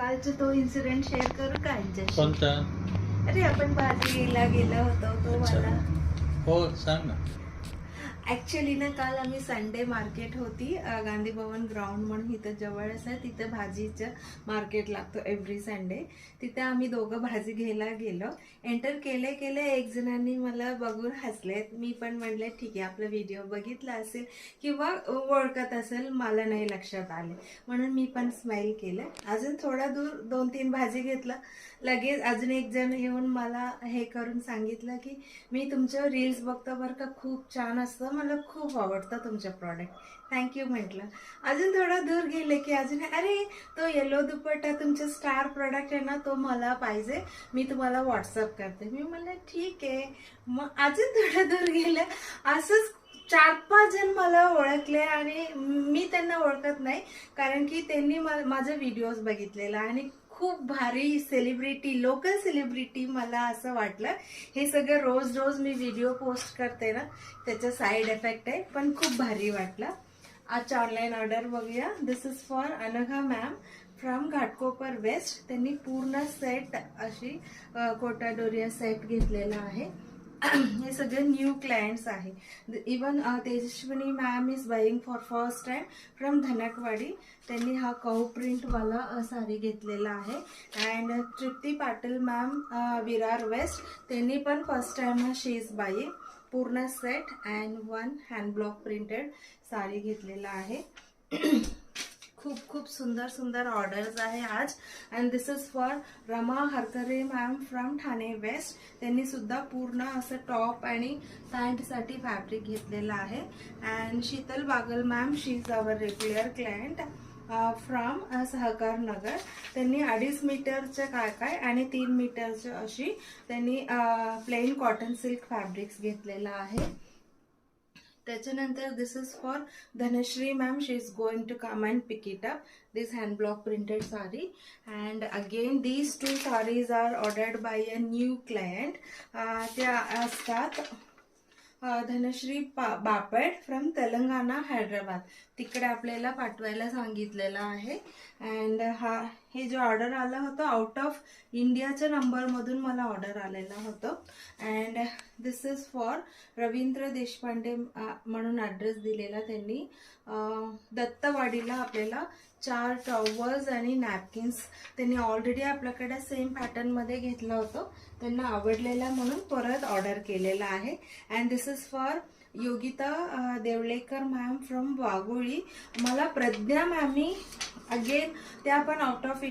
कालचा तो incident share करू का यांच्याशी? कोणता? अरे आपण भाजीला गेलो होतो तो अच्छा. वाला. हो सांग ना. ऍक्च्युली ना काल आम्ही संडे मार्केट होती गांधी भवन ग्राउंड म्हणून इथं जवळच आहे, तिथं भाजीचं मार्केट लागतो एव्हरी संडे. तिथे आम्ही दोघं भाजी घ्यायला गेलो. एंटर केले केले एक जणांनी मला बघून हसले. मी पण म्हणले ठीक आहे, आपला व्हिडिओ बघितला असेल किंवा ओळखत असेल, मला नाही लक्षात आले म्हणून मी पण स्माइल केलं. अजून थोडा दूर 2-3 भाजी घेतला, लगेच अजून एक जण येऊन मला हे करून सांगितलं की मी तुमचं रील्स बघतो बरं का, खूप छान असतं, मला खूप आवडतं तुमचं प्रॉडक्ट, थँक्यू म्हटलं. अजून थोडा दूर गेले की अजून अरे तो येलो दुपट्टा तुमचं स्टार प्रॉडक्ट आहे ना, तो मला पाहिजे, मी तुम्हाला व्हॉट्सअप करते. मी म्हणलं ठीक आहे. मग अजून थोडा दूर गेलं, असंच 4-5 जण मला ओळखले आणि मी त्यांना ओळखत नाही, कारण की त्यांनी माझे व्हिडिओज बघितलेला आणि खूप भारी सेलिब्रिटी, लोकल सेलिब्रिटी मला असं वाटलं. हे सगळं रोज रोज मी व्हिडिओ पोस्ट करते ना, त्याचा साईड इफेक्ट आहे, पण खूप भारी वाटलं. आजच्या ऑनलाईन ऑर्डर बघूया. This is for Anagha ma'am from Ghatkopar west. त्यांनी पूर्ण सेट अशी कोटाडोरिया सेट घेतलेला आहे. हे सगळे न्यू क्लायंट्स आहे. Even Tejaswini ma'am is buying for first time from Dhankawadi. त्यांनी हा कऊ प्रिंट वाला साडी घेतलेला आहे. And Trupti Patil ma'am Virar west, त्यांनी पण first time she is buying पूर्ण set and 1 hand block printed sari घेतलेला आहे. खूप खूप सुंदर सुंदर ऑर्डर्स आहे आज. And this is for Rama Harkare ma'am from Thane west. त्यांनी सुद्धा पूर्ण असं टॉप आणि पॅन्टसाठी फॅब्रिक घेतलेला आहे. And Sheetal Bagal ma'am, she is our regular client from Sahakar Nagar. त्यांनी 2.5 मीटरचं काय आणि 3 मीटरचं अशी त्यांनी प्लेन कॉटन सिल्क फॅब्रिक्स घेतलेला आहे. त्याच्यानंतर this is for Dhanashree ma'am, she is going to come and pick it up this hand block printed sari. And again these 2 saris are ordered by a new client. त्या असतात धनश्री बापट फ्रॉम तेलंगणा हैदराबाद. तिकडे आपल्याला पाठवायला सांगितलेलं आहे. अँड हे जो ऑर्डर आला होता आउट ऑफ इंडियाच्या नंबरमधून मला ऑर्डर आलेला होतं. And this is for Ravindra Deshpande म्हणून ॲड्रेस दिलेला त्यांनी. दत्तवाडीला आपल्याला 4 टॉवर्स आणि नॅपकिन्स त्यांनी ऑलरेडी आपल्याकडे सेम पॅटर्नमध्ये घेतलं होतं, त्यांना आवडलेला म्हणून परत ऑर्डर केलेला आहे. And this is for Yogita Devlekar ma'am from Wagholi. मला प्रज्ञा मॅमी अगेन, त्या पण आउट ऑफ